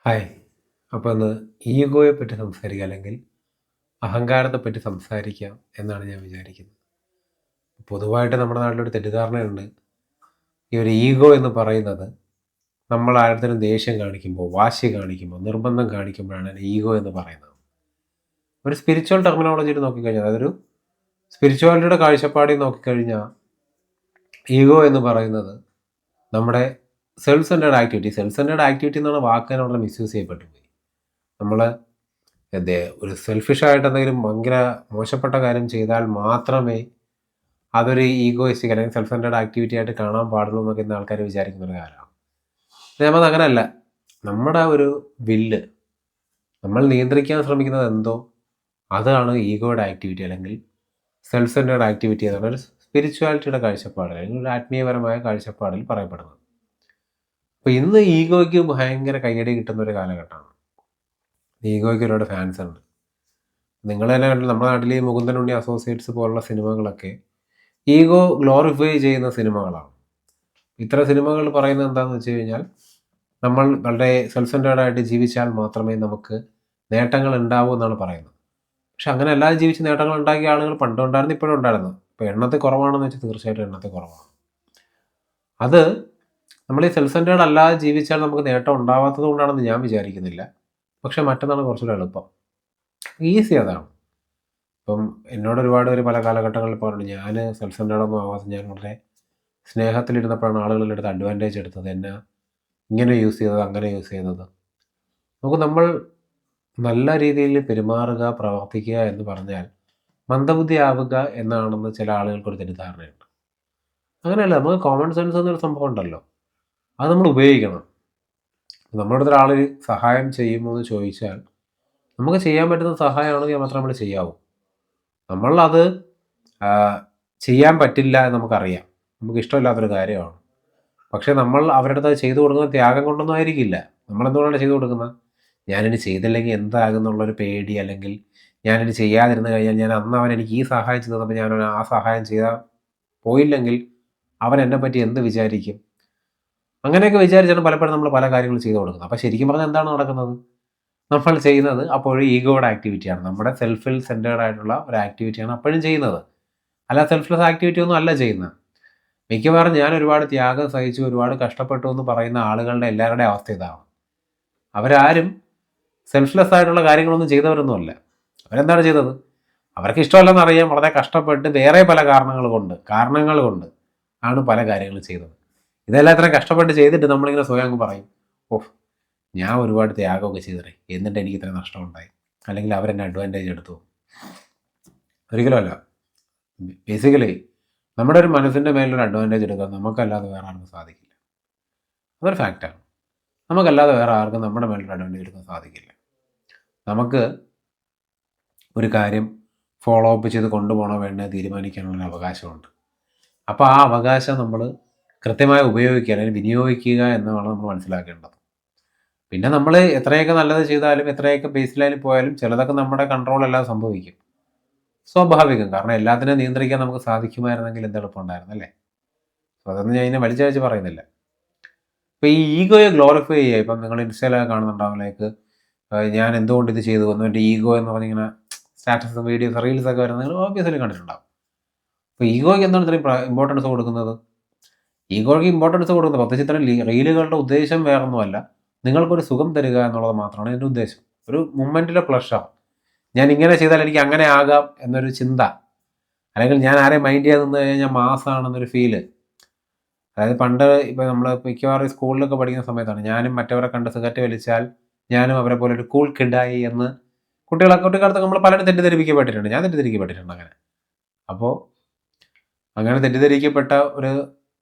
Hi. അപ്പോൾ ഇന്ന് ഈഗോയെ പറ്റി സംസാരിക്കാം, അല്ലെങ്കിൽ അഹങ്കാരത്തെ പറ്റി സംസാരിക്കാം എന്നാണ് ഞാൻ വിചാരിക്കുന്നത്. പൊതുവായിട്ട് നമ്മുടെ നാട്ടിലൊരു തെറ്റിദ്ധാരണയുണ്ട്. ഈ ഒരു ഈഗോ എന്ന് പറയുന്നത് നമ്മൾ ആരുടെയും ദേഷ്യം കാണിക്കുമ്പോൾ, വാശി കാണിക്കുമ്പോൾ, നിർബന്ധം കാണിക്കുമ്പോഴാണ് ഈഗോ എന്ന് പറയുന്നത്. ഒരു സ്പിരിച്വൽ ടെർമിനോളജിയിൽ നോക്കിക്കഴിഞ്ഞാൽ, അതൊരു സ്പിരിച്വാലിറ്റിയുടെ കാഴ്ചപ്പാടിൽ നോക്കിക്കഴിഞ്ഞാൽ ഈഗോ എന്ന് പറയുന്നത് നമ്മുടെ self centered activity. Self centered activity എന്നുള്ള വാക്കിനെ വളരെ മിസ്യൂസ് ചെയ്യപ്പെട്ടു പോയി. നമ്മൾ ഒരു സെൽഫിഷായിട്ട് എന്തെങ്കിലും ഭയങ്കര മോശപ്പെട്ട കാര്യം ചെയ്താൽ മാത്രമേ അതൊരു ഈഗോയിസ്റ്റിക് അല്ലെങ്കിൽ സെൽഫ് സെൻറ്റേഡ് ആക്ടിവിറ്റി ആയിട്ട് കാണാൻ പാടുള്ളൂ എന്നൊക്കെ ഇന്ന് ആൾക്കാർ വിചാരിക്കുന്ന ഒരു കാലമാണ്. നമ്മൾ അങ്ങനെയല്ല. നമ്മുടെ ഒരു വില്ല് നമ്മൾ നിയന്ത്രിക്കാൻ ശ്രമിക്കുന്നത് എന്തോ അതാണ് ഈഗോയുടെ ആക്ടിവിറ്റി, അല്ലെങ്കിൽ സെൽഫ് സെൻറ്റേഡ് ആക്ടിവിറ്റി എന്നുള്ള ഒരു സ്പിരിച്വാലിറ്റിയുടെ കാഴ്ചപ്പാട്, അല്ലെങ്കിൽ ഒരു ആത്മീയപരമായ കാഴ്ചപ്പാടിൽ പറയപ്പെടുന്നത്. അപ്പോൾ ഇന്ന് ഈഗോയ്ക്ക് ഭയങ്കര കയ്യടി കിട്ടുന്ന ഒരു കാലഘട്ടമാണ്. ഈഗോയ്ക്ക് ഒരുപാട് ഫാൻസ് ഉണ്ട്. നിങ്ങൾ തന്നെ കണ്ടില്ല, നമ്മുടെ നാട്ടിൽ ഈ മുകുന്ദൻ ഉണ്ണി അസോസിയേറ്റ്സ് പോലുള്ള സിനിമകളൊക്കെ ഈഗോ ഗ്ലോറിഫൈ ചെയ്യുന്ന സിനിമകളാണ്. ഇത്തരം സിനിമകൾ പറയുന്നത് എന്താണെന്ന് വെച്ച് കഴിഞ്ഞാൽ, നമ്മൾ വളരെ സെൽഫ് സെൻറ്റേർഡായിട്ട് ജീവിച്ചാൽ മാത്രമേ നമുക്ക് നേട്ടങ്ങൾ ഉണ്ടാവൂ എന്നാണ് പറയുന്നത്. പക്ഷെ അങ്ങനെ അല്ലാതെ ജീവിച്ച് നേട്ടങ്ങൾ ഉണ്ടാക്കിയ ആളുകൾ പണ്ടുണ്ടായിരുന്നു, ഇപ്പോഴും ഉണ്ടായിരുന്നു. ഇപ്പോൾ എണ്ണത്തിൽ കുറവാണെന്ന് വെച്ചാൽ തീർച്ചയായിട്ടും എണ്ണത്തിൽ കുറവാണ്. അത് നമ്മൾ ഈ സെൽഫ് സെൻറ്റേർഡ് അല്ലാതെ ജീവിച്ചാൽ നമുക്ക് നേട്ടം ഉണ്ടാവാത്തത് കൊണ്ടാണെന്ന് ഞാൻ വിചാരിക്കുന്നില്ല. പക്ഷെ മറ്റന്നാണ് കുറച്ചുകൂടെ എളുപ്പം, ഈസി അതാണ്. ഇപ്പം എന്നോട് ഒരുപാട് പേര് പല കാലഘട്ടങ്ങളിൽ പറഞ്ഞിട്ടുണ്ട്, ഞാൻ സെൽഫ് സെൻറ്റേർഡൊന്നും ആവാതെ ഞാൻ വളരെ സ്നേഹത്തിലിരുന്നപ്പോഴാണ് ആളുകളുടെ അടുത്ത് അഡ്വാൻറ്റേജ് എടുത്തത്, എന്നെ ഇങ്ങനെ യൂസ് ചെയ്തത്, അങ്ങനെ യൂസ് ചെയ്യുന്നത്. നമ്മൾ നല്ല രീതിയിൽ പെരുമാറുക, പ്രവർത്തിക്കുക എന്ന് പറഞ്ഞാൽ മന്ദബുദ്ധി ആവുക എന്നാണെന്ന് ചില ആളുകൾക്കൊരു തെറ്റിദ്ധാരണയുണ്ട്. അങ്ങനെയല്ല. നമുക്ക് കോമൺ സെൻസ് എന്നൊരു സംഭവം ഉണ്ടല്ലോ, അത് നമ്മൾ ഉപയോഗിക്കണം. നമ്മുടെ അടുത്ത് ഒരാൾ സഹായം ചെയ്യുമോ എന്ന് ചോദിച്ചാൽ, നമുക്ക് ചെയ്യാൻ പറ്റുന്ന സഹായമാണെങ്കിൽ മാത്രമേ നമ്മൾ ചെയ്യാവൂ. നമ്മളത് ചെയ്യാൻ പറ്റില്ല എന്ന് നമുക്കറിയാം, നമുക്ക് ഇഷ്ടമില്ലാത്തൊരു കാര്യമാണ്. പക്ഷേ നമ്മൾ അവരുടെ അടുത്ത് ചെയ്തു കൊടുക്കുന്ന ത്യാഗം കൊണ്ടൊന്നും ആയിരിക്കില്ല. നമ്മളെന്തുകൊണ്ടാണ് ചെയ്തു കൊടുക്കുന്നത്? ഞാനിനി ചെയ്തില്ലെങ്കിൽ എന്താകുന്നുള്ളൊരു പേടി, അല്ലെങ്കിൽ ഞാനിനി ചെയ്യാതിരുന്ന് കഴിഞ്ഞാൽ, ഞാൻ അന്ന് അവൻ എനിക്ക് ഈ സഹായം ചെയ്തു തന്നപ്പോൾ ഞാൻ ആ സഹായം ചെയ്താൽ പോയില്ലെങ്കിൽ അവൻ എന്നെ പറ്റി എന്ത് വിചാരിക്കും? അങ്ങനെയൊക്കെ വിചാരിച്ചാണ് പലപ്പോഴും നമ്മൾ പല കാര്യങ്ങളും ചെയ്തു കൊടുക്കുന്നത്. അപ്പോൾ ശരിക്കും പറഞ്ഞാൽ എന്താണ് നടക്കുന്നത്? നമ്മൾ ചെയ്യുന്നത് അപ്പോഴും ഈഗോയുടെ ആക്ടിവിറ്റിയാണ്, നമ്മുടെ സെൽഫിൽ സെൻറ്റേർഡ് ആയിട്ടുള്ള ഒരു ആക്ടിവിറ്റിയാണ് അപ്പോഴും ചെയ്യുന്നത്. അല്ല, സെൽഫ്ലെസ് ആക്ടിവിറ്റി ഒന്നും അല്ല ചെയ്യുന്നത്. മിക്കവാറും ഞാൻ ഒരുപാട് ത്യാഗം സഹിച്ചു, ഒരുപാട് കഷ്ടപ്പെട്ടു എന്ന് പറയുന്ന ആളുകളുടെ എല്ലാവരുടെയും അവസ്ഥ ഇതാണ്. അവരാരും സെൽഫ്ലെസ് ആയിട്ടുള്ള കാര്യങ്ങളൊന്നും ചെയ്തവരൊന്നുമല്ല. അവരെന്താണ് ചെയ്തത്? അവർക്ക് ഇഷ്ടമല്ലെന്നറിയാം, വളരെ കഷ്ടപ്പെട്ട് വേറെ പല കാരണങ്ങൾ കൊണ്ട് ആണ് പല കാര്യങ്ങളും ചെയ്തത്. ഇതെല്ലാം ഇത്രയും കഷ്ടപ്പെട്ട് ചെയ്തിട്ട് നമ്മളിങ്ങനെ സ്വയം അങ്ങ് പറയും, ഓഹ് ഞാൻ ഒരുപാട് ത്യാഗമൊക്കെ ചെയ്തേ, എന്നിട്ട് എനിക്ക് ഇത്ര നഷ്ടമുണ്ടായി, അല്ലെങ്കിൽ അവരെന്നെ അഡ്വാൻറ്റേജ് എടുത്തു. ഒരിക്കലും അല്ല. ബേസിക്കലി നമ്മുടെ ഒരു മനസ്സിൻ്റെ മേലൊരു അഡ്വാൻറ്റേജ് എടുക്കാൻ നമുക്കല്ലാതെ വേറെ ആർക്കും സാധിക്കില്ല. അതൊരു ഫാക്റ്റാണ്. നമുക്കല്ലാതെ വേറെ ആർക്കും നമ്മുടെ മേലൊരു അഡ്വാൻറ്റേജ് എടുക്കാൻ സാധിക്കില്ല. നമുക്ക് ഒരു കാര്യം ഫോളോ അപ്പ് ചെയ്ത് കൊണ്ടുപോകണോ വേണ്ടത് തീരുമാനിക്കാനുള്ളൊരു അവകാശമുണ്ട്. അപ്പോൾ ആ അവകാശം നമ്മൾ കൃത്യമായി ഉപയോഗിക്കുക, അല്ലെങ്കിൽ വിനിയോഗിക്കുക എന്നാണ് നമ്മൾ മനസ്സിലാക്കേണ്ടത്. പിന്നെ നമ്മൾ എത്രയൊക്കെ നല്ലത് ചെയ്താലും, എത്രയൊക്കെ ബേസ് ലൈനിൽ പോയാലും ചിലതൊക്കെ നമ്മുടെ കൺട്രോളല്ലാതെ സംഭവിക്കും. സ്വാഭാവികം. കാരണം എല്ലാത്തിനെയും നിയന്ത്രിക്കാൻ നമുക്ക് സാധിക്കുമായിരുന്നെങ്കിൽ എന്ത് എളുപ്പമുണ്ടായിരുന്നു, അല്ലേ? അപ്പോൾ അതൊന്നും ഞാൻ ഇതിനെ വലിച്ചഴിച്ച് പറയുന്നില്ല. ഇപ്പോൾ ഈ ഈഗോയെ ഗ്ലോറിഫൈ ചെയ്യുക, ഇപ്പം നിങ്ങൾ ഇൻസ്റ്റയിലൊക്കെ കാണുന്നുണ്ടാവും, ലൈക്ക് ഞാൻ എന്തുകൊണ്ട് ഇത് ചെയ്തു വന്നു, എൻ്റെ ഈഗോ എന്ന് പറഞ്ഞിങ്ങനെ സ്റ്റാറ്റസ്, വീഡിയോസ്, റീൽസൊക്കെ വരുന്നത് നിങ്ങൾ ഓബ്വിയസ്ലി കണ്ടിട്ടുണ്ടാവും. അപ്പോൾ ഈഗോയ്ക്ക് എന്താണ് ഇത്രയും ഇമ്പോർട്ടൻസ് കൊടുക്കുന്നത്? ഈഗോയ്ക്ക് ഇമ്പോർട്ടൻസ് കൊടുക്കുന്നത് പ്രത്യേകിച്ച് ഇത്തരം റീലുകളുടെ ഉദ്ദേശം വേറൊന്നുമല്ല, നിങ്ങൾക്കൊരു സുഖം തരിക എന്നുള്ളത് മാത്രമാണ് ഇതിൻ്റെ ഉദ്ദേശം. ഒരു മൊമെൻറ്റിലെ പ്ലഷർ. ഞാൻ ഇങ്ങനെ ചെയ്താൽ എനിക്ക് അങ്ങനെ ആകാം എന്നൊരു ചിന്ത, അല്ലെങ്കിൽ ഞാൻ ആരെയും മൈൻഡ് ചെയ്യാതെ നിന്ന് കഴിഞ്ഞാൽ ഞാൻ മാസമാണെന്നൊരു ഫീല്. അതായത് പണ്ട് ഇപ്പോൾ നമ്മൾ മിക്കവാറും സ്കൂളിലൊക്കെ പഠിക്കുന്ന സമയത്താണ്, ഞാനും മറ്റവരെ കണ്ട് സിഗരറ്റ് വലിച്ചാൽ ഞാനും അവരെ പോലെ ഒരു കൂൾ കിഡായി എന്ന് കുട്ടിക്കാലത്ത് നമ്മൾ പലരും തെറ്റിദ്ധരിപ്പിക്കപ്പെട്ടിട്ടുണ്ട്. ഞാൻ തെറ്റിദ്ധരിക്കപ്പെട്ടിട്ടുണ്ട് അങ്ങനെ. അപ്പോൾ അങ്ങനെ തെറ്റിദ്ധരിക്കപ്പെട്ട ഒരു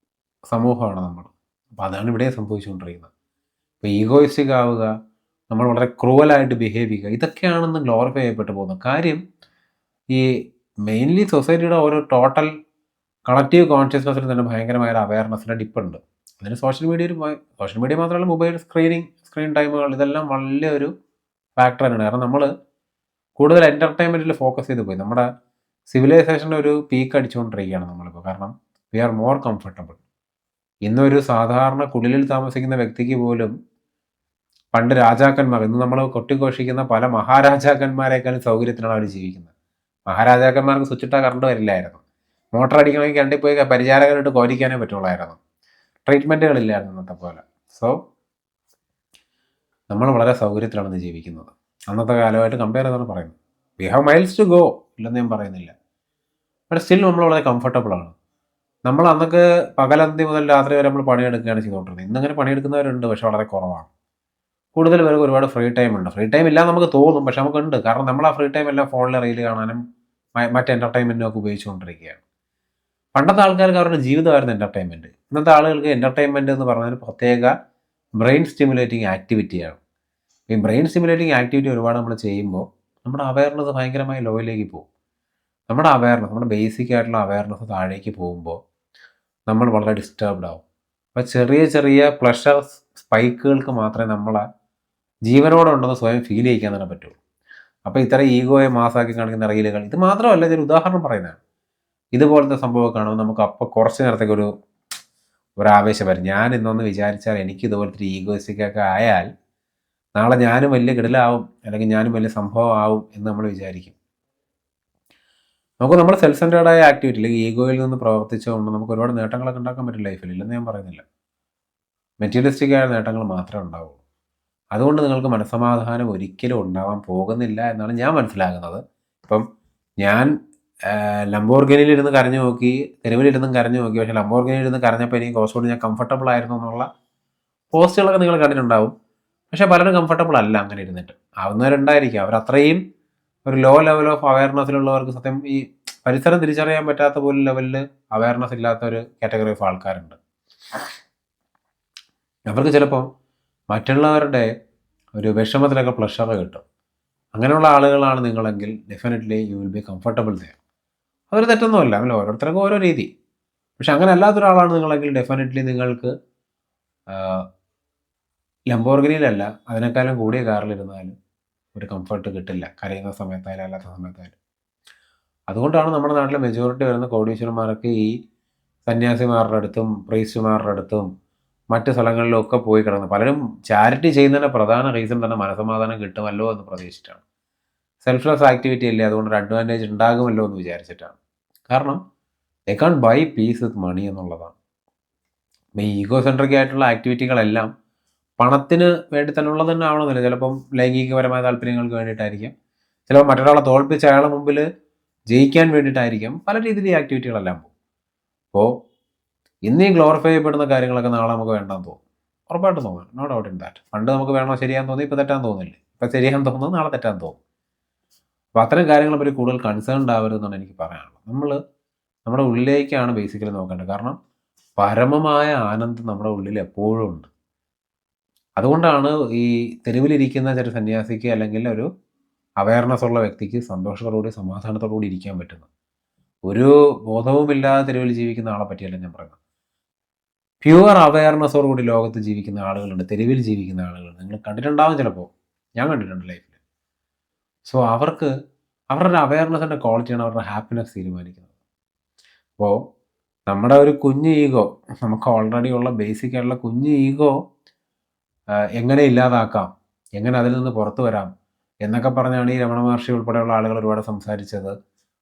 സമൂഹമാണ് നമ്മൾ. അപ്പോൾ അതാണ് ഇവിടെ സംഭവിച്ചുകൊണ്ടിരിക്കുന്നത്. ഇപ്പോൾ ഈഗോയിസ്റ്റിക് ആവുക, നമ്മൾ വളരെ ക്രൂവലായിട്ട് ബിഹേവ് ചെയ്യുക, ഇതൊക്കെയാണെന്ന് ഗ്ലോറിഫൈ ചെയ്യപ്പെട്ടു പോകുന്നത്. കാര്യം ഈ മെയിൻലി സൊസൈറ്റിയുടെ ഒരു ടോട്ടൽ കളക്റ്റീവ് കോൺഷ്യസ്നെസ്സിൽ തന്നെ ഭയങ്കരമായ ഒരു അവയർനെസ്സിൻ്റെ ഡിപ്പുണ്ട്. അതിന് സോഷ്യൽ മീഡിയ മാത്രമല്ല, മൊബൈൽ സ്ക്രീൻ ടൈമുകൾ, ഇതെല്ലാം വലിയൊരു ഫാക്ടർ തന്നെയാണ്. കാരണം നമ്മൾ കൂടുതൽ എൻ്റർടൈൻമെൻറ്റിൽ ഫോക്കസ് ചെയ്ത് പോയി. നമ്മുടെ സിവിലൈസേഷൻ്റെ ഒരു പീക്ക് അടിച്ചുകൊണ്ടിരിക്കുകയാണ് നമ്മളിപ്പോൾ. കാരണം വി ആർ മോർ കംഫർട്ടബിൾ. ഇന്നൊരു സാധാരണ കുടിലിൽ താമസിക്കുന്ന വ്യക്തിക്ക് പോലും പണ്ട് രാജാക്കന്മാർ, ഇന്ന് നമ്മൾ കൊട്ടിഘോഷിക്കുന്ന പല മഹാരാജാക്കന്മാരെക്കാളും സൗകര്യത്തിലാണ് അവർ ജീവിക്കുന്നത്. മഹാരാജാക്കന്മാർക്ക് സ്വിച്ചിട്ടാൽ കറണ്ട് വരില്ലായിരുന്നു. മോട്ടർ അടിക്കണമെങ്കിൽ കണ്ടി പോയി പരിചാരകനായിട്ട് കോരിക്കാനേ പറ്റുള്ളായിരുന്നു. ട്രീറ്റ്മെൻറ്റുകളില്ലായിരുന്നു ഇന്നത്തെ പോലെ. സോ നമ്മൾ വളരെ സൗകര്യത്തിലാണ് ജീവിക്കുന്നത്. അന്നത്തെ കാലമായിട്ട് കമ്പയർ ചെയ്താണ് പറയുന്നത്. We have miles to go, ഇല്ലെന്ന് ഞാൻ പറയുന്നില്ല. ബട്ട് സ്റ്റിൽ നമ്മൾ വളരെ കംഫർട്ടബിളാണ്. നമ്മൾ അന്നൊക്കെ പകലന്തി മുതൽ രാത്രി വരെ നമ്മൾ പണിയെടുക്കുകയാണ് ചെയ്തുകൊണ്ടിരുന്നത്. ഇന്നങ്ങനെ പണിയെടുക്കുന്നവരുണ്ട്, പക്ഷെ വളരെ കുറവാണ്. കൂടുതൽ പേർക്ക് ഒരുപാട് ഫ്രീ ടൈം ഉണ്ട്. ഫ്രീ ടൈം ഇല്ലാന്ന് നമുക്ക് തോന്നും, പക്ഷെ നമുക്കുണ്ട്. കാരണം നമ്മൾ ആ ഫ്രീ ടൈം എല്ലാം ഫോണിൽ റീൽ കാണാനും മറ്റ് എൻ്റർടൈൻമെൻറ്റിനും ഒക്കെ ഉപയോഗിച്ചുകൊണ്ടിരിക്കുകയാണ്. പണ്ടത്തെ ആൾക്കാർക്ക് അവരുടെ ജീവിതമായിരുന്നു എൻ്റർടൈൻമെൻറ്റ്. ഇന്നത്തെ ആളുകൾക്ക് എൻ്റർടൈൻമെൻറ്റ് എന്ന് പറഞ്ഞാൽ ഒരു പ്രത്യേക ബ്രെയിൻ സ്റ്റിമുലേറ്റിംഗ് ആക്ടിവിറ്റിയാണ്. ഈ ബ്രെയിൻ സ്റ്റിമുലേറ്റിംഗ് ആക്ടിവിറ്റി ഒരുപാട് നമ്മൾ ചെയ്യുമ്പോൾ നമ്മുടെ അവയർനെസ് ഭയങ്കരമായി ലോയിലേക്ക് പോകും. നമ്മുടെ അവയർനെസ്, നമ്മുടെ ബേസിക് ആയിട്ടുള്ള അവയർനെസ് താഴേക്ക് പോകുമ്പോൾ നമ്മൾ വളരെ ഡിസ്റ്റർബ്ഡ് ആവും. അപ്പോൾ ചെറിയ ചെറിയ പ്ലഷർ സ്പൈക്കുകൾക്ക് മാത്രമേ നമ്മളെ ജീവനോടെ ഉണ്ടെന്ന് സ്വയം ഫീൽ ചെയ്യിക്കാൻ തന്നെ പറ്റുള്ളൂ. അപ്പോൾ ഇത്തരം ഈഗോയെ മാസാക്കി കാണിക്കുന്ന റീലുകൾ, ഇത് മാത്രമല്ല, ഇതൊരു ഉദാഹരണം പറയുന്നതാണ്. ഇതുപോലത്തെ സംഭവം കാണുമ്പോൾ നമുക്ക് അപ്പോൾ കുറച്ച് നേരത്തേക്ക് ഒരു ആവേശം വരും. ഞാൻ ഇന്നൊന്ന് വിചാരിച്ചാൽ എനിക്ക് ഇതുപോലത്തെ ഒരു ഈഗോയിസ്റ്റിക്കൊക്കെ ആയാൽ നാളെ ഞാനും വലിയ കിടലാവും, അല്ലെങ്കിൽ ഞാനും വലിയ സംഭവം ആവും എന്ന് നമ്മൾ വിചാരിക്കും. നമുക്ക് നമ്മുടെ സെൽഫ് സെൻറ്റേർഡായ ആക്ടിവിറ്റി, അല്ലെങ്കിൽ ഈഗോയിൽ നിന്ന് പ്രവർത്തിച്ചുകൊണ്ട് നമുക്ക് ഒരുപാട് നേട്ടങ്ങളൊക്കെ ഉണ്ടാക്കാൻ പറ്റും ലൈഫിൽ, ഇല്ലെന്ന് ഞാൻ പറയുന്നില്ല. മെറ്റീരിയലിസ്റ്റിക് ആയ നേട്ടങ്ങൾ മാത്രമേ ഉണ്ടാവുള്ളൂ. അതുകൊണ്ട് നിങ്ങൾക്ക് മനസ്സമാധാനം ഒരിക്കലും ഉണ്ടാവാൻ പോകുന്നില്ല എന്നാണ് ഞാൻ മനസ്സിലാകുന്നത്. ഇപ്പം ഞാൻ ലംബോർഗിനിയിലിരുന്ന് കരഞ്ഞു നോക്കി, തെരുവിലിരുന്നും കരഞ്ഞു നോക്കി. പക്ഷേ ലംബോർഗിനിയിലിരുന്ന് കരഞ്ഞപ്പോൾ എനിക്ക് കുറച്ചുകൂടി ഞാൻ കംഫർട്ടബിൾ ആയിരുന്നു എന്നുള്ള പോസ്റ്റുകളൊക്കെ നിങ്ങൾ കണ്ടിട്ടുണ്ടാവും. പക്ഷേ പലരും കംഫർട്ടബിൾ അല്ല അങ്ങനെ ഇരുന്നിട്ട്. ആവുന്നവരുണ്ടായിരിക്കും. അവരത്രയും ഒരു ലോ ലെവൽ ഓഫ് അവയർനെസ്സിലുള്ളവർക്ക് സത്യം ഈ പരിസരം തിരിച്ചറിയാൻ പറ്റാത്ത പോലും ലെവലിൽ അവയർനെസ് ഇല്ലാത്ത ഒരു കാറ്റഗറി ഓഫ് ആൾക്കാരുണ്ട്. അവർക്ക് ചിലപ്പോൾ മറ്റുള്ളവരുടെ ഒരു വിഷമത്തിലൊക്കെ പ്ലഷർ കിട്ടും. അങ്ങനെയുള്ള ആളുകളാണ് നിങ്ങളെങ്കിൽ definitely you will be comfortable there. അതൊരു തെറ്റൊന്നുമല്ല, അല്ല, ഓരോരുത്തർക്കും ഓരോ രീതി. പക്ഷെ അങ്ങനെ അല്ലാത്തൊരാളാണ് നിങ്ങളെങ്കിൽ ഡെഫിനറ്റ്ലി നിങ്ങൾക്ക് ലംബോർഗിനിയിലല്ല, അതിനേക്കാളും കൂടിയ കാറിലിരുന്നാലും ഒരു കംഫർട്ട് കിട്ടില്ല, കരയുന്ന സമയത്തായാലും അല്ലാത്ത സമയത്തായാലും. അതുകൊണ്ടാണ് നമ്മുടെ നാട്ടിലെ മെജോറിറ്റി വരുന്ന കോടീശ്വരന്മാരൊക്കെ ഈ സന്യാസിമാരുടെ അടുത്തും പ്രീസ്റ്റുമാരുടെ അടുത്തും മറ്റ് സ്ഥലങ്ങളിലൊക്കെ പോയി കിടന്ന്. പലരും ചാരിറ്റി ചെയ്യുന്നതിൻ്റെ പ്രധാന റീസൺ തന്നെ മനസ്സമാധാനം കിട്ടുമല്ലോ എന്ന് പ്രതീക്ഷിച്ചിട്ടാണ്. സെൽഫ്ലെസ് ആക്ടിവിറ്റി അല്ലേ, അതുകൊണ്ട് ഒരു അഡ്വാൻറ്റേജ് ഉണ്ടാകുമല്ലോ എന്ന് വിചാരിച്ചിട്ടാണ്. കാരണം ദേ കാൺ ബൈ പീസ് വിത്ത് മണി എന്നുള്ളതാണ്. ഈ ഈഗോ സെൻട്രിക് ആയിട്ടുള്ള ആക്ടിവിറ്റികളെല്ലാം പണത്തിന് വേണ്ടി തന്നെ ഉള്ളത് തന്നെ ആവണമെന്നില്ല. ചിലപ്പം ലൈംഗികപരമായ താല്പര്യങ്ങൾക്ക് വേണ്ടിയിട്ടായിരിക്കും, ചിലപ്പോൾ മറ്റൊരാളെ തോൽപ്പിച്ച് അയാളുടെ മുമ്പിൽ ജയിക്കാൻ വേണ്ടിയിട്ടായിരിക്കും. പല രീതിയിൽ ഈ ആക്ടിവിറ്റികളെല്ലാം പോകും. അപ്പോൾ ഇന്ന് ഈ ഗ്ലോറിഫൈ ചെയ്യപ്പെടുന്ന കാര്യങ്ങളൊക്കെ നാളെ നമുക്ക് വേണ്ടാന്ന് തോന്നും, ഉറപ്പായിട്ടും തോന്നും. No doubt in that. പണ്ട് നമുക്ക് വേണോ ശരിയാന്ന് തോന്നി, ഇപ്പോൾ തെറ്റാൻ തോന്നില്ലേ? ഇപ്പോൾ ശരിയാന്ന് തോന്നുന്നത് നാളെ തെറ്റാൻ തോന്നും. അപ്പോൾ അത്തരം കാര്യങ്ങളെ പറ്റി കൂടുതൽ കൺസേൺഡ് ആവരുതെന്നാണ് എനിക്ക് പറയാനുള്ളത്. നമ്മൾ നമ്മുടെ ഉള്ളിലേക്കാണ് ബേസിക്കലി നോക്കേണ്ടത്. കാരണം പരമമായ ആനന്ദം നമ്മുടെ ഉള്ളിൽ എപ്പോഴും ഉണ്ട്. അതുകൊണ്ടാണ് ഈ തെരുവിലിരിക്കുന്ന ചില സന്യാസിക്ക് അല്ലെങ്കിൽ ഒരു അവയർനെസ് ഉള്ള വ്യക്തിക്ക് സന്തോഷത്തോടുകൂടി സമാധാനത്തോടുകൂടി ഇരിക്കാൻ പറ്റുന്നത്. ഒരു ബോധവുമില്ലാതെ തെരുവിൽ ജീവിക്കുന്ന ആളെ പറ്റിയല്ല ഞാൻ പറയുന്നത്. പ്യുവർ അവയർനെസ്സോടുകൂടി ലോകത്ത് ജീവിക്കുന്ന ആളുകളുണ്ട്, തെരുവിൽ ജീവിക്കുന്ന ആളുകളുണ്ട്. നിങ്ങൾ കണ്ടിട്ടുണ്ടാവും, ചിലപ്പോൾ ഞാൻ കണ്ടിട്ടുണ്ട് ലൈഫിൽ. സോ അവർക്ക് അവരുടെ അവയർനെസ്സിൻ്റെ ക്വാളിറ്റിയാണ് അവരുടെ ഹാപ്പിനെസ് തീരുമാനിക്കുന്നത്. അപ്പോൾ നമ്മുടെ ഒരു കുഞ്ഞ് ഈഗോ, നമുക്ക് ഓൾറെഡി ഉള്ള ബേസിക് ആയിട്ടുള്ള കുഞ്ഞ് ഈഗോ എങ്ങനെ ഇല്ലാതാക്കാം, എങ്ങനെ അതിൽ നിന്ന് പുറത്തു വരാം എന്നൊക്കെ പറഞ്ഞാണ് ഈ രമണ മഹർഷി ഉൾപ്പെടെയുള്ള ആളുകൾ ഒരുപാട് സംസാരിച്ചത്.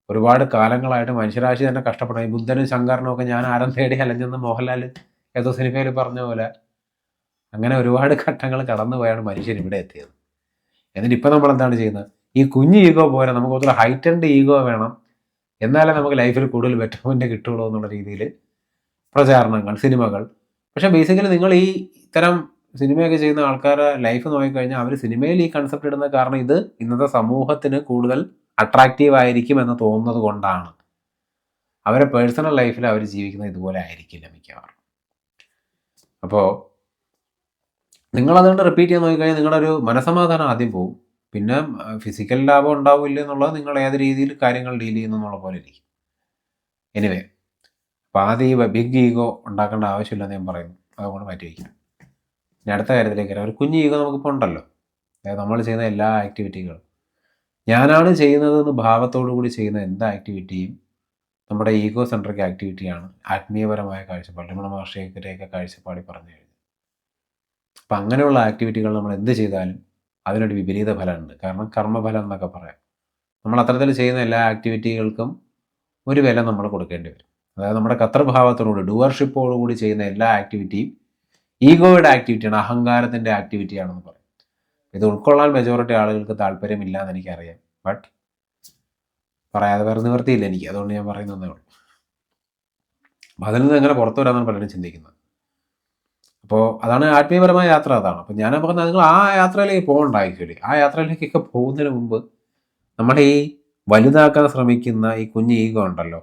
ഒരുപാട് കാലങ്ങളായിട്ട് മനുഷ്യരാശി തന്നെ കഷ്ടപ്പെടും. ഈ ബുദ്ധനും ശങ്കരനും ഒക്കെ ഞാൻ ആരം തേടി അലഞ്ഞെന്ന് മോഹൻലാൽ ഏതോ സിനിമയിൽ പറഞ്ഞ പോലെ അങ്ങനെ ഒരുപാട് ഘട്ടങ്ങൾ കടന്നു പോയാണ് മനുഷ്യൻ ഇവിടെ എത്തിയത്. എന്നിട്ട് ഇപ്പം നമ്മൾ എന്താണ് ചെയ്യുന്നത്? ഈ കുഞ്ഞ് ഈഗോ പോരാ, നമുക്ക് ഒത്തിരി ഹൈറ്റൻഡ് ഈഗോ വേണം, എന്നാലേ നമുക്ക് ലൈഫിൽ കൂടുതൽ ബെറ്റർമെൻറ്റ് കിട്ടുള്ളൂ എന്നുള്ള രീതിയിൽ പ്രചാരണങ്ങൾ, സിനിമകൾ. പക്ഷേ ബേസിക്കലി നിങ്ങൾ ഈ ഇത്തരം സിനിമയൊക്കെ ചെയ്യുന്ന ആൾക്കാരുടെ ലൈഫ് നോക്കിക്കഴിഞ്ഞാൽ അവർ സിനിമയിൽ ഈ കൺസെപ്റ്റ് ഇടുന്ന കാരണം ഇത് ഇന്നത്തെ സമൂഹത്തിന് കൂടുതൽ അട്രാക്റ്റീവ് ആയിരിക്കും എന്ന് തോന്നുന്നത് കൊണ്ടാണ്. അവരുടെ പേഴ്സണൽ ലൈഫിൽ അവർ ജീവിക്കുന്നത് ഇതുപോലെ ആയിരിക്കില്ല മിക്കവാറും. അപ്പോൾ നിങ്ങളതുകൊണ്ട് റിപ്പീറ്റ് ചെയ്യാൻ നോക്കിക്കഴിഞ്ഞാൽ നിങ്ങളുടെ ഒരു മനസ്സമാധാനം ആദ്യം പോകും. പിന്നെ ഫിസിക്കൽ ലാഭം ഉണ്ടാവില്ല എന്നുള്ളത് നിങ്ങൾ ഏത് രീതിയിൽ കാര്യങ്ങൾ ഡീൽ ചെയ്യുന്നു എന്നുള്ള പോലെ ഇരിക്കും. എനിവേ, അപ്പോൾ ആദ്യം ഈ ബിഗ് ഈഗോ ഉണ്ടാക്കേണ്ട ആവശ്യമില്ലെന്ന് ഞാൻ പറയുന്നു. അതുകൊണ്ട് മാറ്റി വയ്ക്കാം. ഇനി അടുത്ത കാര്യത്തിലേക്ക് വരാം. ഒരു കുഞ്ഞ് ഈഗോ നമുക്കിപ്പോൾ ഉണ്ടല്ലോ. അതായത് നമ്മൾ ചെയ്യുന്ന എല്ലാ ആക്ടിവിറ്റികളും ഞാനാണ് ചെയ്യുന്നതെന്ന് ഭാവത്തോടു കൂടി ചെയ്യുന്ന എന്താ ആക്ടിവിറ്റിയും നമ്മുടെ ഈഗോ സെൻട്രിക് ആക്ടിവിറ്റിയാണ്. ആത്മീയപരമായ കാഴ്ചപ്പാട്, രമണ മഹർഷിയുടെയൊക്കെ കാഴ്ചപ്പാടിൽ പറഞ്ഞു കഴിഞ്ഞു. അപ്പം അങ്ങനെയുള്ള ആക്ടിവിറ്റികൾ നമ്മൾ എന്ത് ചെയ്താലും അതിനൊരു വിപരീത ഫലമുണ്ട്. കാരണം കർമ്മഫലം എന്നൊക്കെ പറയാം. നമ്മൾ അത്തരത്തിൽ ചെയ്യുന്ന എല്ലാ ആക്ടിവിറ്റികൾക്കും ഒരു വില നമ്മൾ കൊടുക്കേണ്ടി വരും. അതായത് നമ്മുടെ കർത്തൃഭാവത്തോടുകൂടി ഡുവർഷിപ്പോടുകൂടി ചെയ്യുന്ന എല്ലാ ആക്ടിവിറ്റിയും ഈഗോയുടെ ആക്ടിവിറ്റിയാണ്, അഹങ്കാരത്തിൻ്റെ ആക്ടിവിറ്റിയാണെന്ന് പറയും. ഇത് ഉൾക്കൊള്ളാൻ മെജോറിറ്റി ആളുകൾക്ക് താല്പര്യമില്ല എന്ന് എനിക്കറിയാം. ബട്ട് പറയാതെ വേറെ നിവൃത്തിയില്ല എനിക്ക്, അതുകൊണ്ട് ഞാൻ പറയുന്നതേ ഉള്ളൂ. അപ്പോൾ അതിൽ നിന്ന് എങ്ങനെ പുറത്തു വരാമെന്നാണ് പലരും ചിന്തിക്കുന്നത്. അപ്പോൾ അതാണ് ആത്മീയപരമായ യാത്ര, അതാണ്. അപ്പോൾ ഞാൻ പറഞ്ഞത് നിങ്ങൾ ആ യാത്രയിലേക്ക് പോകണ്ട. ആക്ച്വലി ആ യാത്രയിലേക്കൊക്കെ പോകുന്നതിന് മുമ്പ് നമ്മുടെ ഈ വലുതാക്കാൻ ശ്രമിക്കുന്ന ഈ കുഞ്ഞ് ഈഗോ ഉണ്ടല്ലോ,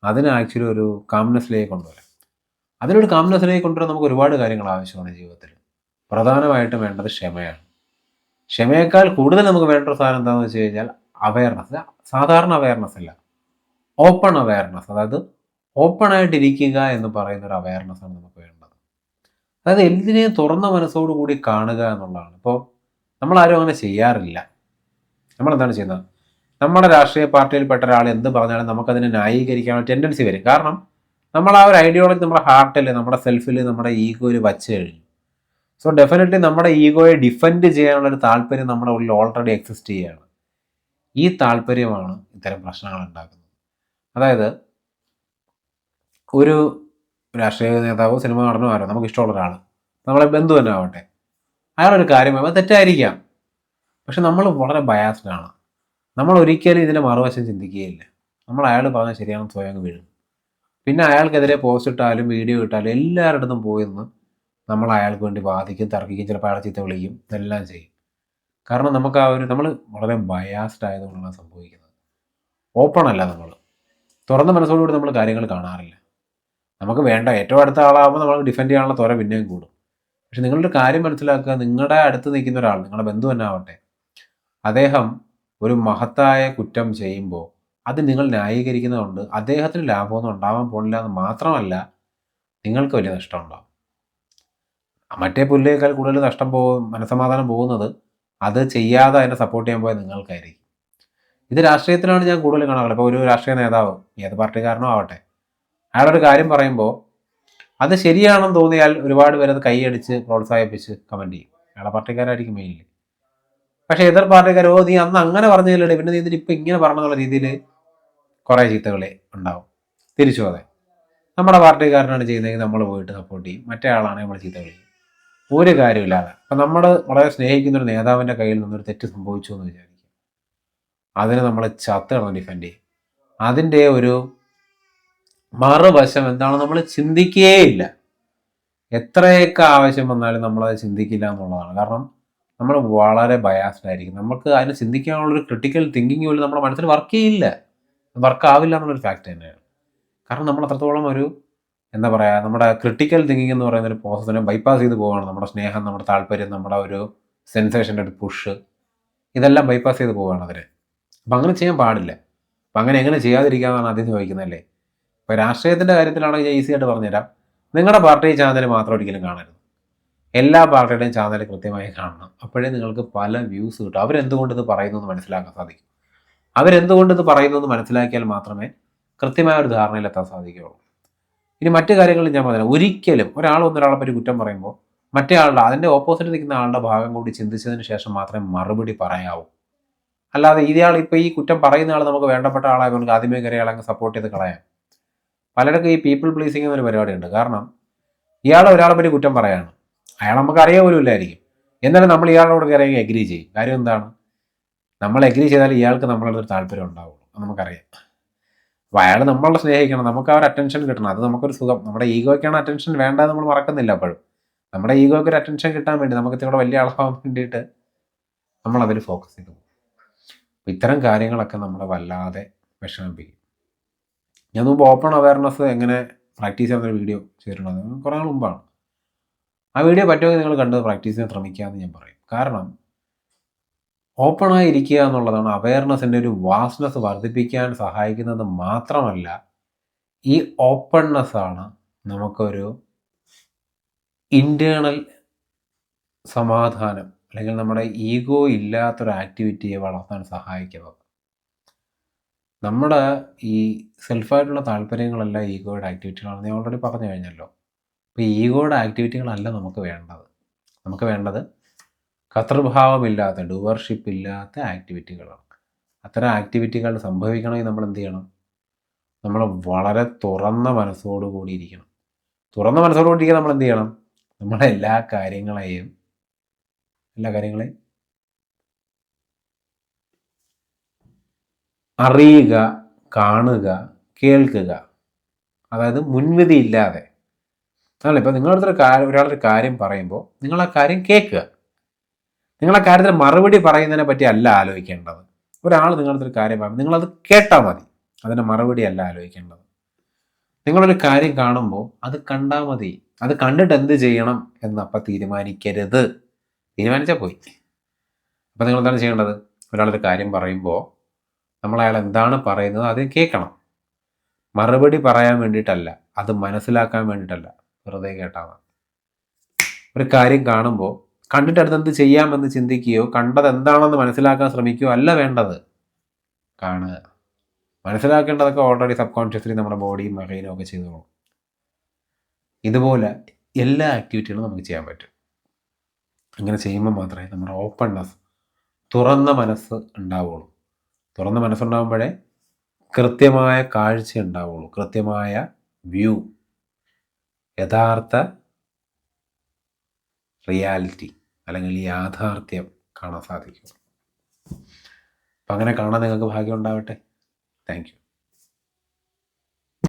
അതിന് ആക്ച്വലി ഒരു കാംനെസ്സിലേക്ക് കൊണ്ടുവരാം. അതിനൊരു കാംനെസ്സിലേക്ക് കൊണ്ടുവരാൻ നമുക്ക് ഒരുപാട് കാര്യങ്ങൾ ആവശ്യമാണ് ജീവിതത്തിൽ. പ്രധാനമായിട്ടും വേണ്ടത് ക്ഷമയാണ്. ക്ഷമയേക്കാൾ കൂടുതൽ നമുക്ക് വേണ്ട ഒരു സാധനം എന്താണെന്ന് വെച്ച് കഴിഞ്ഞാൽ അവയർനെസ്. സാധാരണ അവയർനെസ് അല്ല, ഓപ്പൺ അവയർനെസ്. അതായത് ഓപ്പണായിട്ടിരിക്കുക എന്ന് പറയുന്ന ഒരു അവയർനെസ്സാണ് നമുക്ക് വേണ്ടത്. അതായത് എന്തിനേയും തുറന്ന മനസ്സോടുകൂടി കാണുക എന്നുള്ളതാണ്. ഇപ്പോൾ നമ്മളാരും അങ്ങനെ ചെയ്യാറില്ല. നമ്മളെന്താണ് ചെയ്യുന്നത്? നമ്മുടെ രാഷ്ട്രീയ പാർട്ടിയിൽപ്പെട്ട ഒരാൾ എന്ത് പറഞ്ഞാലും നമുക്കതിനെ ന്യായീകരിക്കാനുള്ള ടെൻഡൻസി വരും. കാരണം നമ്മൾ ആ ഒരു ഐഡിയോളജി നമ്മുടെ ഹാർട്ടിൽ, നമ്മുടെ സെൽഫിൽ, നമ്മുടെ ഈഗോയിൽ വച്ച് കഴിഞ്ഞു. സോ ഡെഫിനറ്റ്ലി നമ്മുടെ ഈഗോയെ ഡിഫെൻഡ് ചെയ്യാനുള്ളൊരു താല്പര്യം നമ്മുടെ ഉള്ളിൽ ഓൾറെഡി എക്സിസ്റ്റ് ചെയ്യുകയാണ്. ഈ താല്പര്യമാണ് ഇത്തരം പ്രശ്നങ്ങൾ ഉണ്ടാക്കുന്നത്. അതായത് ഒരു രാഷ്ട്രീയ നേതാവോ സിനിമ നടനോ ആരോ നമുക്ക് ഇഷ്ടമുള്ള ഒരാൾ, നമ്മളെ ബന്ധു തന്നെ ആവട്ടെ, അയാളൊരു കാര്യം പറയുമ്പോൾ തെറ്റായിരിക്കാം, പക്ഷെ നമ്മൾ വളരെ ബയാസ്ഡ് ആണ്. നമ്മൾ ഒരിക്കലും ഇതിൻ്റെ മറുവശം ചിന്തിക്കുകയില്ല. നമ്മൾ അയാൾ പറഞ്ഞാൽ ശരിയാണെന്ന് സ്വയം വീഴും. പിന്നെ അയാൾക്കെതിരെ പോസ്റ്റ് ഇട്ടാലും വീഡിയോ ഇട്ടാലും എല്ലാവരുടെ അടുത്തും പോയി നിന്ന് നമ്മൾ അയാൾക്ക് വേണ്ടി വാദിക്കും, തർക്കിക്കും, ചിലപ്പോൾ അയാളെ ചീത്ത വിളിക്കും, ഇതെല്ലാം ചെയ്യും. കാരണം നമുക്ക് ആ ഒരു നമ്മൾ വളരെ ബയാസ്ഡ് ആയതുകൊണ്ടാണ് സംഭവിക്കുന്നത്. ഓപ്പൺ അല്ല, നമ്മൾ തുറന്ന മനസ്സോടുകൂടി നമ്മൾ കാര്യങ്ങൾ കാണാറില്ല. നമുക്ക് വേണ്ട ഏറ്റവും അടുത്ത ആളാകുമ്പോൾ നമ്മൾ ഡിഫെൻഡ് ചെയ്യാനുള്ള ത്വര പിന്നെയും കൂടും. പക്ഷെ നിങ്ങളുടെ കാര്യം മനസ്സിലാക്കുക, നിങ്ങളുടെ അടുത്ത് നിൽക്കുന്ന ഒരാൾ, നിങ്ങളുടെ ബന്ധു തന്നെ ആവട്ടെ, അദ്ദേഹം ഒരു മഹത്തായ കുറ്റം ചെയ്യുമ്പോൾ അത് നിങ്ങൾ ന്യായീകരിക്കുന്നതുകൊണ്ട് അദ്ദേഹത്തിന് ലാഭമൊന്നും ഉണ്ടാവാൻ പോണില്ല എന്ന് മാത്രമല്ല, നിങ്ങൾക്ക് വലിയ നഷ്ടം ഉണ്ടാകും. മറ്റേ പുല്ലേക്കാൾ കൂടുതൽ നഷ്ടം മനസ്സമാധാനം പോകുന്നത് അത് ചെയ്യാതെ അതിനെ സപ്പോർട്ട് ചെയ്യാൻ പോയാൽ നിങ്ങൾക്കായിരിക്കും. ഇത് രാഷ്ട്രീയത്തിലാണ് ഞാൻ കൂടുതൽ കാണാറുള്ളത്. ഇപ്പോൾ ഒരു രാഷ്ട്രീയ നേതാവ്, ഏത് പാർട്ടിക്കാരനോ ആവട്ടെ, അയാളൊരു കാര്യം പറയുമ്പോൾ അത് ശരിയാണെന്ന് തോന്നിയാൽ ഒരുപാട് പേരത് കൈയടിച്ച് പ്രോത്സാഹിപ്പിച്ച് കമൻറ്റ് ചെയ്യും. അയാളെ പാർട്ടിക്കാരായിരിക്കും മെയിൻലി. പക്ഷേ എതിർ പാർട്ടിക്കാർ, നീ അന്ന് അങ്ങനെ പറഞ്ഞില്ലേ, പിന്നെ നീ ഇതിപ്പോൾ ഇങ്ങനെ പറഞ്ഞെന്നുള്ള രീതിയിൽ കുറേ ചീത്തകളെ ഉണ്ടാവും. തിരിച്ചു അതെ, നമ്മുടെ പാർട്ടിക്കാരനാണ് ചെയ്യുന്നതെങ്കിൽ നമ്മൾ പോയിട്ട് സപ്പോർട്ട് ചെയ്യും, മറ്റേ ആളാണെങ്കിൽ നമ്മൾ ചീത്ത വിളിക്കും, ഒരു കാര്യമില്ലാതെ. അപ്പം നമ്മൾ വളരെ സ്നേഹിക്കുന്നൊരു നേതാവിൻ്റെ കയ്യിൽ നിന്നൊരു തെറ്റ് സംഭവിച്ചു എന്ന് വിചാരിക്കും, അതിനെ നമ്മൾ ചത്ത് കിടന്ന് ഡിഫെൻഡ് ചെയ്യും. അതിൻ്റെ ഒരു മറുവശം എന്താണെന്ന് നമ്മൾ ചിന്തിക്കുകയില്ല. എത്രയൊക്കെ ആവശ്യം വന്നാലും നമ്മളത് ചിന്തിക്കില്ല എന്നുള്ളതാണ്. കാരണം നമ്മൾ വളരെ ബയാസ്ഡ് ആയിരിക്കും. നമുക്ക് അതിനെ ചിന്തിക്കാനുള്ളൊരു ക്രിട്ടിക്കൽ തിങ്കിങ് പോലും നമ്മുടെ മനസ്സിൽ വർക്ക് ചെയ്യില്ല, വർക്കാവില്ല എന്നുള്ളൊരു ഫാക്റ്റ് തന്നെയാണ്. കാരണം നമ്മൾ അത്രത്തോളം ഒരു എന്താ പറയുക, നമ്മുടെ ക്രിട്ടിക്കൽ തിങ്കിങ് എന്ന് പറയുന്ന ഒരു പ്രോസസ്സിനെ ബൈപ്പാസ് ചെയ്ത് പോവുകയാണ്. നമ്മുടെ സ്നേഹം, നമ്മുടെ താല്പര്യം, നമ്മുടെ ഒരു സെൻസേഷൻ്റെ ഒരു പുഷ്, ഇതെല്ലാം ബൈപ്പാസ് ചെയ്ത് പോവുകയാണ് അതിന്. അപ്പം അങ്ങനെ ചെയ്യാൻ പാടില്ല. അപ്പം അങ്ങനെ എങ്ങനെ ചെയ്യാതിരിക്കാമെന്നാണ് ആദ്യം ചോദിക്കുന്നതല്ലേ. ഇപ്പോൾ രാഷ്ട്രീയത്തിൻ്റെ കാര്യത്തിലാണെങ്കിൽ ഞാൻ ഈസി ആയിട്ട് പറഞ്ഞുതരാം. നിങ്ങളുടെ പാർട്ടി ചാനൽ മാത്രം ഒരിക്കലും കാണരുത്, എല്ലാ പാർട്ടിയുടെയും ചാനൽ കൃത്യമായി കാണണം. അപ്പോഴേ നിങ്ങൾക്ക് പല വ്യൂസ് കിട്ടും. അവരെന്തുകൊണ്ട് ഇത് പറയുന്നു എന്ന് മനസ്സിലാക്കാൻ സാധിക്കും. അവരെന്തുകൊണ്ട് ഇത് പറയുന്നു എന്ന് മനസ്സിലാക്കിയാൽ മാത്രമേ കൃത്യമായ ഒരു ധാരണയിലെത്താൻ സാധിക്കുകയുള്ളൂ. ഇനി മറ്റു കാര്യങ്ങളിൽ ഞാൻ പറഞ്ഞാൽ, ഒരിക്കലും ഒരാളെ പറ്റി കുറ്റം പറയുമ്പോൾ മറ്റേ ആളുടെ, അതിൻ്റെ ഓപ്പോസിറ്റ് നിൽക്കുന്ന ആളുടെ ഭാഗം കൂടി ചിന്തിച്ചതിന് ശേഷം മാത്രമേ മറുപടി പറയാവൂ. അല്ലാതെ ഇയാൾ ഇപ്പോൾ ഈ കുറ്റം പറയുന്ന ആൾ നമുക്ക് വേണ്ടപ്പെട്ട ആളായതുകൊണ്ട് ആദ്യമേ കയറി അയാളങ്ങ് സപ്പോർട്ട് ചെയ്ത് കളയാം. പലർക്കും ഈ പീപ്പിൾ പ്ലീസിങ് എന്നൊരു പരിപാടിയുണ്ട്. കാരണം ഒരാളെ പറ്റി കുറ്റം പറയാണ്, അയാൾ നമുക്ക് അറിയാൻ പോലും ഇല്ലായിരിക്കും, എന്നാലും നമ്മൾ ഇയാളോട് കയറി എഗ്രി ചെയ്യും. കാര്യം എന്താണ്? നമ്മൾ എഗ്രി ചെയ്താൽ ഇയാൾക്ക് നമ്മളൊരു താല്പര്യം ഉണ്ടാവുള്ളൂ, അത് നമുക്കറിയാം. അപ്പോൾ അയാൾ നമ്മളെ സ്നേഹിക്കണം, നമുക്ക് ആ ഒരു അറ്റൻഷൻ കിട്ടണം, അത് നമുക്കൊരു സുഖം. നമ്മുടെ ഈഗോയ്ക്കാണ് അറ്റൻഷൻ വേണ്ടത്, നമ്മൾ മറക്കുന്നില്ല. അപ്പോഴും നമ്മുടെ ഈഗോയ്ക്ക് ഒരു അറ്റൻഷൻ കിട്ടാൻ വേണ്ടി, നമുക്ക് ഇത്തിരി വലിയ ആളാവാൻ വേണ്ടിയിട്ട് നമ്മളതിൽ ഫോക്കസ് ചെയ്തു. അപ്പോൾ ഇത്തരം കാര്യങ്ങളൊക്കെ നമ്മളെ വല്ലാതെ വിഷമിപ്പിക്കും. ഞാൻ മുമ്പ് ഓപ്പൺ അവയർനെസ് എങ്ങനെ പ്രാക്ടീസ് ചെയ്യുന്നൊരു വീഡിയോ ചെയ്തിട്ടുള്ളത് കുറേ നാൾ മുമ്പാണ്. ആ വീഡിയോ പറ്റുമെങ്കിൽ നിങ്ങൾ കണ്ട് പ്രാക്ടീസ് ചെയ്യാൻ ശ്രമിക്കാമെന്ന് ഞാൻ പറയും. കാരണം ഓപ്പണായി ഇരിക്കുക എന്നുള്ളതാണ് അവയർനെസ്സിൻ്റെ ഒരു വാസ്റ്റ്നെസ് വർദ്ധിപ്പിക്കാൻ സഹായിക്കുന്നത്. മാത്രമല്ല, ഈ ഓപ്പൺനെസ്സാണ് നമുക്കൊരു ഇൻറ്റേർണൽ സമാധാനം, അല്ലെങ്കിൽ നമ്മുടെ ഈഗോ ഇല്ലാത്തൊരു ആക്ടിവിറ്റിയെ വളർത്താൻ സഹായിക്കുന്നത്. നമ്മുടെ ഈ സെൽഫായിട്ടുള്ള താല്പര്യങ്ങളല്ല ഈഗോയുടെ ആക്ടിവിറ്റികളാണെന്ന് ഞാൻ ഓൾറെഡി പറഞ്ഞു കഴിഞ്ഞല്ലോ. അപ്പോൾ ഈഗോയുടെ ആക്ടിവിറ്റികളല്ല നമുക്ക് വേണ്ടത്. നമുക്ക് വേണ്ടത് കർത്തൃഭാവമില്ലാത്ത, ഡുവർഷിപ്പ് ഇല്ലാത്ത ആക്ടിവിറ്റികളാണ്. അത്തരം ആക്ടിവിറ്റികൾ സംഭവിക്കണമെങ്കിൽ നമ്മൾ എന്ത് ചെയ്യണം? നമ്മൾ വളരെ തുറന്ന മനസ്സോടുകൂടി ഇരിക്കണം. തുറന്ന മനസ്സോടുകൂടി ഇരിക്കാൻ നമ്മൾ എന്ത് ചെയ്യണം? നമ്മുടെ എല്ലാ കാര്യങ്ങളെയും അറിയുക, കാണുക, കേൾക്കുക. അതായത് മുൻവിധി ഇല്ലാതെ. അതല്ല, ഇപ്പം ഒരാളൊരു കാര്യം പറയുമ്പോൾ നിങ്ങൾ ആ കാര്യം കേൾക്കുക. നിങ്ങൾ ആ കാര്യത്തിന് മറുപടി പറയുന്നതിനെ പറ്റി അല്ല ആലോചിക്കേണ്ടത്. ഒരാൾ നിങ്ങളടുത്തൊരു കാര്യം പറയുമ്പോൾ നിങ്ങളത് കേട്ടാൽ മതി, അതിൻ്റെ മറുപടി അല്ല ആലോചിക്കേണ്ടത്. നിങ്ങളൊരു കാര്യം കാണുമ്പോൾ അത് കണ്ടാൽ മതി. അത് കണ്ടിട്ട് എന്ത് ചെയ്യണം എന്നപ്പം തീരുമാനിക്കരുത്. തീരുമാനിച്ചാൽ പോയി. അപ്പം നിങ്ങൾ എന്താണ് ചെയ്യേണ്ടത്? ഒരാളൊരു കാര്യം പറയുമ്പോൾ നമ്മൾ അയാൾ എന്താണ് പറയുന്നത് അത് കേൾക്കണം. മറുപടി പറയാൻ വേണ്ടിയിട്ടല്ല, അത് മനസ്സിലാക്കാൻ വേണ്ടിയിട്ടല്ല, വെറുതെ കേട്ടാൽ മതി. ഒരു കാര്യം കാണുമ്പോൾ കണ്ടിട്ട് അടുത്ത് എന്ത് ചെയ്യാമെന്ന് ചിന്തിക്കുകയോ കണ്ടത് എന്താണെന്ന് മനസ്സിലാക്കാൻ ശ്രമിക്കുകയോ അല്ല വേണ്ടത്. കാണുക. മനസ്സിലാക്കേണ്ടതൊക്കെ ഓൾറെഡി സബ് കോൺഷ്യസ്ലി നമ്മുടെ ബോഡിയും മൈൻഡും ഒക്കെ ചെയ്തോളും. ഇതുപോലെ എല്ലാ ആക്ടിവിറ്റികളും നമുക്ക് ചെയ്യാൻ പറ്റും. അങ്ങനെ ചെയ്യുമ്പോൾ മാത്രമേ നമ്മുടെ ഓപ്പൺനെസ്, തുറന്ന മനസ്സ് ഉണ്ടാവുള്ളൂ. തുറന്ന മനസ്സുണ്ടാകുമ്പോഴേ കൃത്യമായ കാഴ്ച ഉണ്ടാവുള്ളൂ, കൃത്യമായ വ്യൂ, യഥാർത്ഥ റിയാലിറ്റി അല്ലെങ്കിൽ യാഥാർത്ഥ്യം കാണാൻ സാധിക്കും. അപ്പം അങ്ങനെ കാണാൻ നിങ്ങൾക്ക് ഭാഗ്യം ഉണ്ടാവട്ടെ. Thank you.